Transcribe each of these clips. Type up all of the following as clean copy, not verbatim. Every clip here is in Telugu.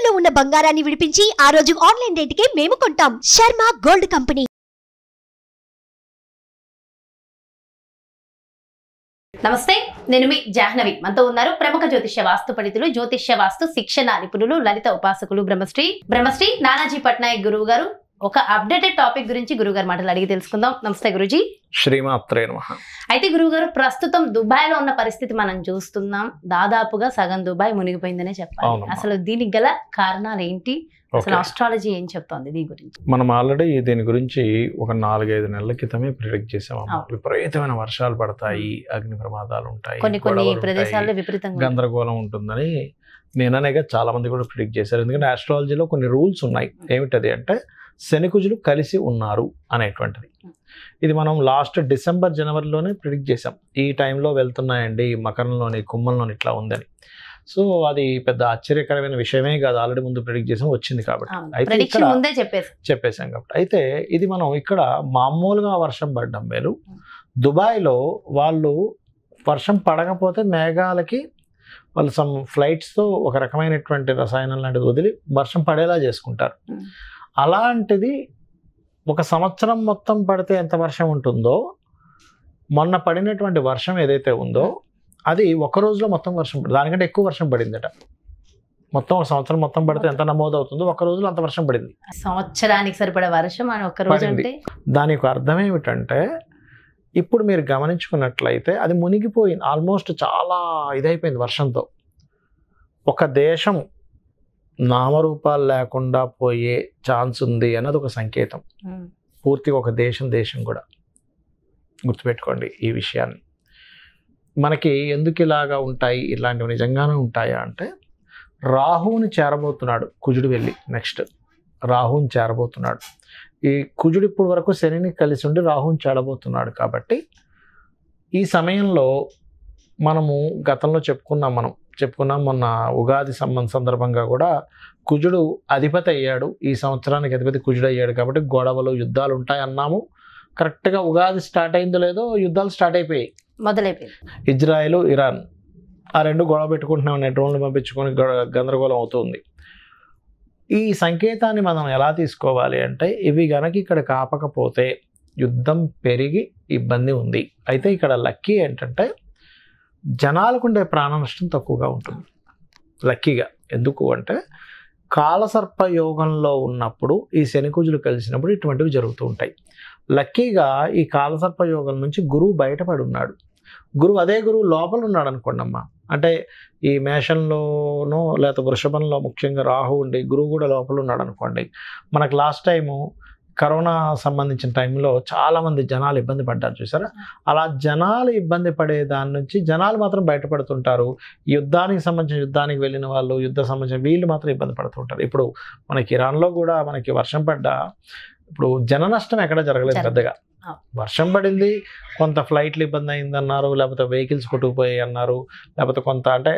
తాకట్టులో ఉన్న బంగారాన్ని విడిపించి ఆ రోజు ఆన్లైన్ రేటుకే మేము కొంటాం. Sharma gold company. నమస్తే, నేను మీ జాహ్నవి. మనతో ఉన్నారు ప్రముఖ జ్యోతిష్య వాస్తు పండితులు, జ్యోతిష్య వాస్తు శిక్షణ నిపుణులు, లలిత ఉపాసకులు బ్రహ్మశ్రీ నానాజీ పట్నాయక్ గురువు గారు. ఒక అప్డేటెడ్ టాపిక్ గురించి గురుగారు మాటలు అడిగి తెలుసుకుందాం. నమస్తే గురుజీ. శ్రీమాత్రే నమః. అయితే గురువుగారు, ప్రస్తుతం దుబాయ్ లో ఉన్న పరిస్థితి మనం చూస్తున్నాం. దాదాపుగా సగం దుబాయ్ మునిగిపోయిందనే చెప్పాలి. అసలు దీనికి గల కారణాలు ఏంటి? అసలు ఆస్ట్రాలజీ ఏం చెప్తోంది దీని గురించి? మనం ఆల్రెడీ దీని గురించి ఒక 4-5 నెలల క్రితమే ప్రిడిక్ట్ చేసాము. విపరీతమైన వర్షాలు పడతాయి, అగ్ని ప్రమాదాలు ఉంటాయి, కొన్ని ప్రదేశాల్లో విపరీతంగా గందరగోళం ఉంటుందని నేననేగా చాలా మంది కూడా ప్రిడిక్ట్ చేశారు. ఎందుకంటే ఆస్ట్రాలజీలో కొన్ని రూల్స్ ఉన్నాయి. ఏమిటది అంటే శనికుజులు కలిసి ఉన్నారు అనేటువంటిది. ఇది మనం లాస్ట్ డిసెంబర్ జనవరిలోనే ప్రిడిక్ట్ చేసాం. ఈ టైంలో వెళ్తున్నాయండి, మకరంలోని కుంభంలోని ఇట్లా ఉందని. సో అది పెద్ద ఆశ్చర్యకరమైన విషయమే కాదు, ఆల్రెడీ ముందు ప్రిడిక్ట్ చేసాం, వచ్చింది కాబట్టి. అయితే చెప్పేసాం కాబట్టి. అయితే ఇది మనం ఇక్కడ మామూలుగా వర్షం పడడం వేరు. దుబాయ్లో వాళ్ళు వర్షం పడకపోతే మేఘాలకి వాళ్ళు సమ్ ఫ్లైట్స్తో ఒక రకమైనటువంటి రసాయనం లాంటిది వదిలి వర్షం పడేలా చేసుకుంటారు. అలాంటిది ఒక సంవత్సరం మొత్తం పడితే ఎంత వర్షం ఉంటుందో, మొన్న పడినటువంటి వర్షం ఏదైతే ఉందో అది ఒక రోజులో మొత్తం వర్షం పడింది. దానికంటే ఎక్కువ వర్షం పడిందట. మొత్తం ఒక సంవత్సరం మొత్తం పడితే ఎంత నమోదు అవుతుందో ఒక రోజులో అంత వర్షం పడింది. సంవత్సరానికి సరిపడే వర్షం ఒక రోజు అంటే దానికి అర్థం ఏమిటంటే, ఇప్పుడు మీరు గమనించుకున్నట్లయితే అది మునిగిపోయింది, ఆల్మోస్ట్ చాలా ఇదైపోయింది వర్షంతో. ఒక దేశం నామరూపాలు లేకుండా పోయే ఛాన్స్ ఉంది అన్నది ఒక సంకేతం. పూర్తిగా ఒక దేశం కూడా గుర్తుపెట్టుకోండి ఈ విషయాన్ని. మనకి ఎందుకు ఇలాగా ఉంటాయి, ఇలాంటివి నిజంగానే ఉంటాయా అంటే, రాహువుని చేరబోతున్నాడు కుజుడు వెళ్ళి, నెక్స్ట్ రాహువుని చేరబోతున్నాడు. ఈ కుజుడు ఇప్పుడు వరకు శనిని కలిసి ఉండి రాహువుని చేరబోతున్నాడు. కాబట్టి ఈ సమయంలో మనము గతంలో చెప్పుకున్నాం మొన్న ఉగాది సందర్భంగా కూడా కుజుడు అధిపతి అయ్యాడు. ఈ సంవత్సరానికి అధిపతి కుజుడు అయ్యాడు కాబట్టి గొడవలు యుద్ధాలు ఉంటాయి అన్నాము. కరెక్ట్గా ఉగాది స్టార్ట్ అయిందో లేదో యుద్ధాలు స్టార్ట్ అయిపోయాయి, మొదలైపోయాయి. ఇజ్రాయెల్ ఇరాన్ ఆ రెండు గొడవ పెట్టుకుంటున్నాం, డ్రోన్లు పంపించుకొని గందరగోళం అవుతుంది. ఈ సంకేతాన్ని మనం ఎలా తీసుకోవాలి అంటే, ఇవి గనక ఇక్కడ కాపకపోతే యుద్ధం పెరిగి ఇబ్బంది ఉంది. అయితే ఇక్కడ లక్కీ ఏంటంటే జనాలకు ఉండే ప్రాణ నష్టం తక్కువగా ఉంటుంది లక్కీగా. ఎందుకు అంటే కాలసర్ప యోగంలో ఉన్నప్పుడు ఈ శనికుజులు కలిసినప్పుడు ఇటువంటివి జరుగుతూ ఉంటాయి. లక్కీగా ఈ కాలసర్ప యోగం నుంచి గురువు బయటపడి ఉన్నాడు. అదే గురువు లోపల ఉన్నాడు అనుకోండి అమ్మా. అంటే ఈ మేషంలోనో లేకపోతే వృషభంలో ముఖ్యంగా రాహు ఉండి గురువు కూడా లోపల ఉన్నాడు అనుకోండి. మనకు లాస్ట్ టైము కరోనా సంబంధించిన టైంలో చాలామంది జనాలు ఇబ్బంది పడ్డారు చూసారా. అలా జనాలు ఇబ్బంది పడే దాని నుంచి జనాలు మాత్రం బయటపడుతుంటారు. యుద్ధానికి వెళ్ళిన వాళ్ళు, సంబంధించిన వీళ్ళు మాత్రం ఇబ్బంది పడుతుంటారు. ఇప్పుడు మనకి ఇరాన్లో కూడా మనకి వర్షం పడ్డా ఇప్పుడు జన నష్టం ఎక్కడ జరగలేదు పెద్దగా. వర్షం పడింది, కొంత ఫ్లైట్లు ఇబ్బంది అయిందన్నారు, లేకపోతే వెహికల్స్ కొట్టుకుపోయాయి అన్నారు, లేకపోతే కొంత అంటే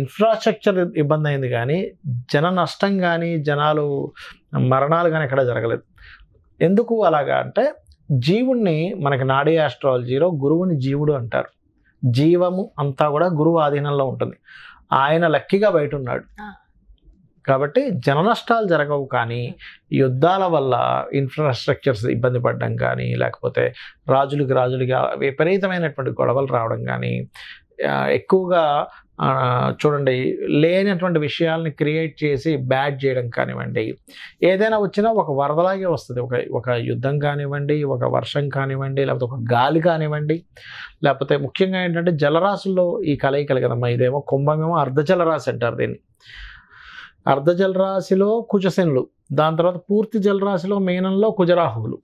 ఇన్ఫ్రాస్ట్రక్చర్ ఇబ్బంది అయింది, కానీ జన నష్టం కానీ జనాలు మరణాలు కానీ ఎక్కడ జరగలేదు. ఎందుకు అలాగా అంటే, జీవుణ్ణి మనకి నాడీ ఆస్ట్రాలజీలో గురువుని జీవుడు అంటారు. జీవము అంతా కూడా గురువు ఆధీనంలో ఉంటుంది. ఆయన లక్కీగా బయట ఉన్నాడు కాబట్టి జన నష్టాలు జరగవు. కానీ యుద్ధాల వల్ల ఇన్ఫ్రాస్ట్రక్చర్స్ ఇబ్బంది పడడం కానీ, లేకపోతే రాజులకి విపరీతమైనటువంటి గొడవలు రావడం కానీ, ఎక్కువగా చూడండి లేనటువంటి విషయాల్ని క్రియేట్ చేసి బ్యాడ్ చేయడం కానివ్వండి, ఏదైనా వచ్చినా ఒక వరదలాగే వస్తుంది. ఒక యుద్ధం కానివ్వండి, ఒక వర్షం కానివ్వండి, లేకపోతే ఒక గాలి కానివ్వండి, లేకపోతే ముఖ్యంగా ఏంటంటే జలరాశుల్లో ఈ కలయికలు కదమ్మా. ఇదేమో కుంభమేమో అర్ధజలరాశి అంటారు దీన్ని. అర్ధజలరాశిలో కుజశనులు, దాని తర్వాత పూర్తి జలరాశిలో మీనంలో కుజరాహువులు.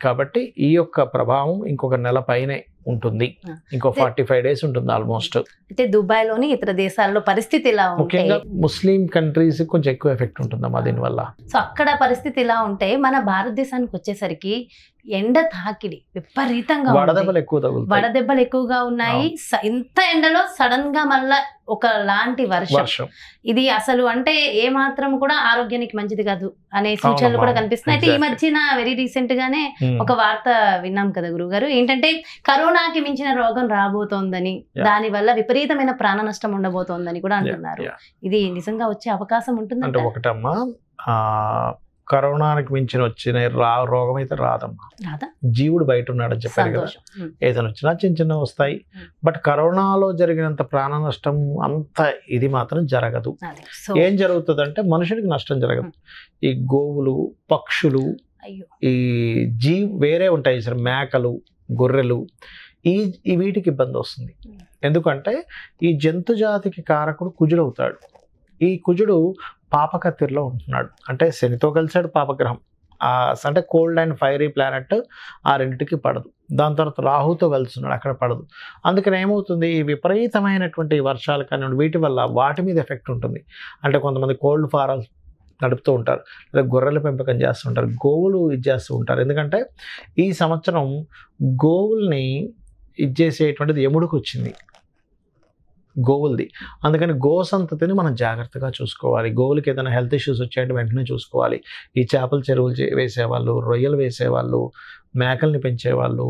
కాబట్టి ఈ యొక్క ప్రభావం ఇంకొక నెల పైనే ఉంటుంది, ఇంకో 45 days ఉంటుంది ఆల్మోస్ట్. అయితే దుబాయ్ లోని ఇతర దేశాల్లో పరిస్థితి ఇలా ముఖ్యంగా ముస్లిం కంట్రీస్ కొంచెం ఎక్కువ ఎఫెక్ట్ ఉంటుందమ్మా దీనివల్ల. సో అక్కడ పరిస్థితి ఇలా ఉంటే మన భారతదేశానికి వచ్చేసరికి ఎండ తాకిడి విపరీతంగా ఉంది. వడదెబ్బలు ఎక్కువ తగులుతాయి. వడదెబ్బలు ఎక్కువగా ఉన్నాయి. ఇంత ఎండలో సడన్ గా మళ్ళా ఒక లాంటి వర్షం. ఇది అసలు అంటే ఏ మాత్రం కూడా ఆరోగ్యానికి మంచిది కాదు అనే సూచనలు కూడా కనిపిస్తున్నాయి. అయితే ఈ మధ్యన వెరీ రీసెంట్ గానే ఒక వార్త విన్నాం కదా గురువు గారు, ఏంటంటే కరోనాకి మించిన రోగం రాబోతోందని, దాని వల్ల విపరీతమైన ప్రాణ నష్టం ఉండబోతోందని కూడా అంటున్నారు. ఇది నిజంగా వచ్చే అవకాశం ఉంటుంది అంటే ఒకటమ్మా, కరోనానికి మించిన వచ్చిన రోగం అయితే రాదమ్మా. జీవుడు బయట ఉన్నాడని చెప్పారు కదా, ఏదైనా వచ్చినా చిన్న చిన్న వస్తాయి. బట్ కరోనాలో జరిగినంత ప్రాణ నష్టం అంత ఇది మాత్రం జరగదు. ఏం జరుగుతుందంటే మనుషులకి నష్టం జరగదు. ఈ గోవులు, పక్షులు, ఈ వేరే ఉంటాయి సార్, మేకలు, గొర్రెలు, ఈ వీటికి ఇబ్బంది వస్తుంది. ఎందుకంటే ఈ జంతు జాతికి కారకుడు కుజుడు అవుతాడు. ఈ కుజుడు పాపకత్తిరిలో ఉంటున్నాడు, అంటే శనితో కలిసాడు పాపగ్రహం. అంటే కోల్డ్ అండ్ ఫైరీ ప్లానెట్ ఆ రెండింటికి పడదు. దాని తర్వాత రాహుతో కలుస్తున్నాడు, అక్కడ పడదు. అందుకని ఏమవుతుంది, ఈ విపరీతమైనటువంటి వర్షాలు కానివ్వండి వీటి వల్ల వాటి మీద ఎఫెక్ట్ ఉంటుంది. అంటే కొంతమంది కోల్డ్ ఫారాలు నడుపుతూ ఉంటారు, లేదా గొర్రెల పెంపకం చేస్తుంటారు, గోవులు ఇది చేస్తూ ఉంటారు. ఎందుకంటే ఈ సంవత్సరం గోవుల్ని ఇది చేసేటువంటిది ఎముడికి వచ్చింది, గోవులది. అందుకని గో సంతతిని మనం జాగ్రత్తగా చూసుకోవాలి. గోవులకి ఏదైనా హెల్త్ ఇష్యూస్ వచ్చాయంటే వెంటనే చూసుకోవాలి. ఈ చేపల చెరువులు వేసేవాళ్ళు, రొయ్యలు వేసేవాళ్ళు, మేకల్ని పెంచేవాళ్ళు,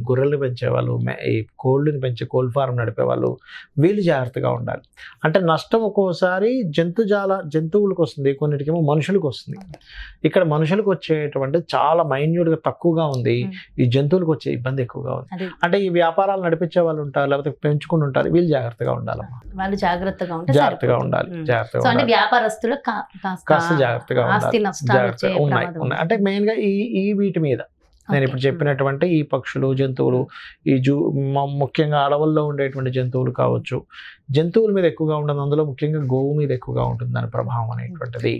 గొర్రెల్ని పెంచేవాళ్ళు, ఈ కోళ్ళని పెంచే కోల్డ్ ఫారం నడిపేవాళ్ళు, వీళ్ళు జాగ్రత్తగా ఉండాలి. అంటే నష్టం ఒక్కోసారి జంతువులకు వస్తుంది, కొన్నిటికేమో మనుషులకు వస్తుంది. ఇక్కడ మనుషులకు వచ్చేటువంటి చాలా మైన్యూట్గా తక్కువగా ఉంది, ఈ జంతువులకు వచ్చే ఇబ్బంది ఎక్కువగా ఉంది. అంటే ఈ వ్యాపారాలు నడిపించే వాళ్ళు ఉంటారు, లేకపోతే పెంచుకుని ఉంటారు, వీళ్ళు జాగ్రత్తగా ఉండాలమ్మా. వాళ్ళు జాగ్రత్తగా ఉండాలి. వ్యాపారస్తులు కాస్త జాగ్రత్తగా ఉన్నాయి. అంటే మెయిన్గా ఈ వీటి మీద నేను ఇప్పుడు చెప్పినటువంటి ఈ పక్షులు, జంతువులు, ఈ ముఖ్యంగా అడవుల్లో ఉండేటువంటి జంతువులు కావచ్చు, జంతువుల మీద ఎక్కువగా ఉండదు, అందులో ముఖ్యంగా గోవు మీద ఎక్కువగా ఉంటుంది దాని ప్రభావం అనేటువంటిది.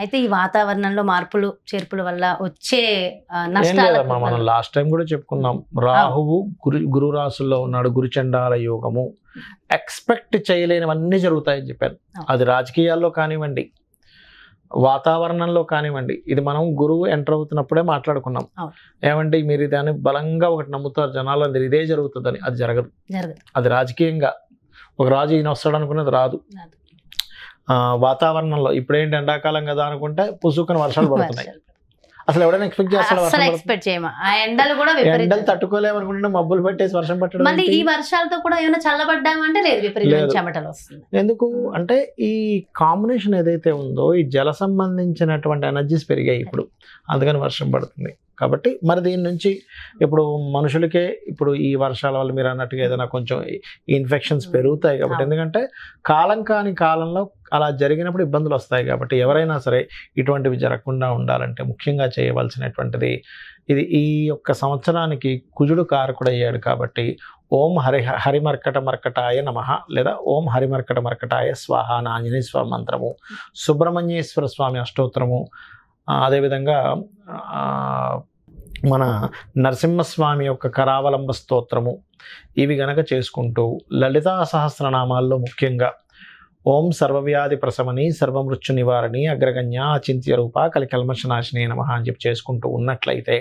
అయితే ఈ వాతావరణంలో మార్పులు చేర్పుల వల్ల వచ్చే లేదమ్మా, మనం లాస్ట్ టైం కూడా చెప్పుకున్నాం, రాహువు గురు రాశుల్లో ఉన్నాడు, గురుచండాల యోగము. ఎక్స్పెక్ట్ చేయలేనివన్నీ జరుగుతాయని చెప్పాను. అది రాజకీయాల్లో కానివ్వండి, వాతావరణంలో కానివ్వండి. ఇది మనం గురువు ఎంటర్ అవుతున్నప్పుడే మాట్లాడుకున్నాం. ఏమంటే మీరు దాన్ని బలంగా ఒకటి నమ్ముతారు జనాలు, అందరు ఇదే జరుగుతుందని. అది జరగదు. అది రాజకీయంగా ఒక రాజు ఈయన వస్తాడు అనుకున్నది రాదు. వాతావరణంలో ఇప్పుడేంటి ఎండాకాలం కదా అనుకుంటే పుసుకుని వర్షాలు పడుతున్నాయి. అసలు ఎవరైనా ఎక్స్పెక్ట్ చేస్తాడు? ఎండలు తట్టుకోలేము అనుకుంటే మబ్బులు పెట్టేసి వర్షం పట్టడం. ఈ వర్షాలతో కూడా ఏమైనా చల్లబడ్డామంటే లేదు. ఎందుకు అంటే ఈ కాంబినేషన్ ఏదైతే ఉందో, ఈ జల సంబంధించినటువంటి ఎనర్జీస్ పెరిగాయి ఇప్పుడు, అందుకని వర్షం పడుతుంది. కాబట్టి మరి దీని నుంచి ఇప్పుడు మనుషులకే ఇప్పుడు ఈ వర్షాల వల్ల మీరు అన్నట్టుగా ఏదైనా కొంచెం ఇన్ఫెక్షన్స్ పెరుగుతాయి. కాబట్టి ఎందుకంటే కాలం కాని కాలంలో అలా జరిగినప్పుడు ఇబ్బందులు వస్తాయి. కాబట్టి ఎవరైనా సరే ఇటువంటివి జరగకుండా ఉండాలంటే ముఖ్యంగా చేయవలసినటువంటిది ఇది, ఈ యొక్క సంవత్సరానికి కుజుడు కారకుడయ్యాడు కాబట్టి ఓం హరిమర్కట మర్కటాయ నమః లేదా ఓం హరిమర్కట మర్కటాయ స్వాహ అని ఆంజనేయ స్వామి మంత్రము, సుబ్రహ్మణ్యేశ్వర స్వామి అష్టోత్తరము, అదేవిధంగా మన నరసింహస్వామి యొక్క కరావలంబ స్తోత్రము, ఇవి గనక చేసుకుంటూ లలితా సహస్రనామాల్లో ముఖ్యంగా ఓం సర్వవ్యాధి ప్రశమని సర్వమృత్యు నివారణి అగ్రగణ్య అచింత్య రూప కలికల్మషనాశిని నమః అని చెప్పి చేసుకుంటూ ఉన్నట్లయితే,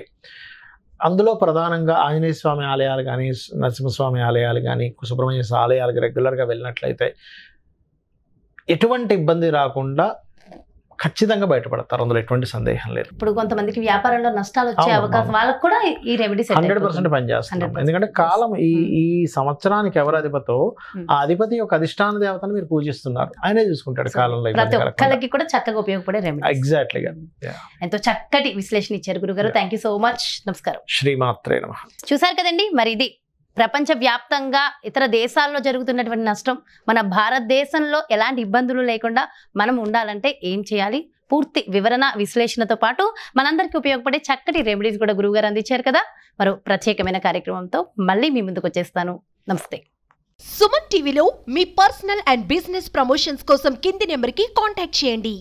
అందులో ప్రధానంగా ఆంజనేయ స్వామి ఆలయాలు కానీ, నరసింహస్వామి ఆలయాలు కానీ, సుబ్రహ్మణ్య ఆలయాలకు రెగ్యులర్గా వెళ్ళినట్లయితే ఎటువంటి ఇబ్బంది రాకుండా ఖచ్చితంగా బయటపడతారు. అందులో ఎటువంటి సందేహం లేదు. ఇప్పుడు కొంతమందికి వ్యాపారంలో నష్టాలు వచ్చే అవకాశం, వాళ్ళకు కూడా ఈ రెమెడీస్ 100% పనిచేస్తున్నాం. ఎందుకంటే కాలం ఈ సంవత్సరానికి ఎవరు అధిపతో ఆ అధిపతి యొక్క అధిష్టాన దేవతను మీరు పూజిస్తున్నారు, ఆయనే చూసుకుంటాడు కాలంలో. ప్రతి ఒక్కరికి కూడా చక్కగా ఉపయోగపడే రెమెడీ. ఎగ్జాక్ట్లీగా. ఎంతో చక్కటి విశ్లేషణ ఇచ్చారు గురుగారు. Thank you so much. నమస్కారం. శ్రీమాత్రే నమః. చూసారు కదండి, మరి ఇది ప్రపంచవ్యాప్తంగా ఇతర దేశాల్లో జరుగుతున్నటువంటి నష్టం, మన భారతదేశంలో ఎలాంటి ఇబ్బందులు లేకుండా మనం ఉండాలంటే ఏం చేయాలి, పూర్తి వివరణ విశ్లేషణతో పాటు మనందరికీ ఉపయోగపడే చక్కటి రెమెడీస్ కూడా గురువుగారు అందించారు కదా. మరో ప్రత్యేకమైన కార్యక్రమంతో మళ్ళీ మీ ముందుకు వచ్చేస్తాను. నమస్తే. సుమన్ టీవీలో మీ పర్సనల్ అండ్ బిజినెస్ ప్రమోషన్స్ కోసం కింది నెంబర్కి కాంటాక్ట్ చేయండి.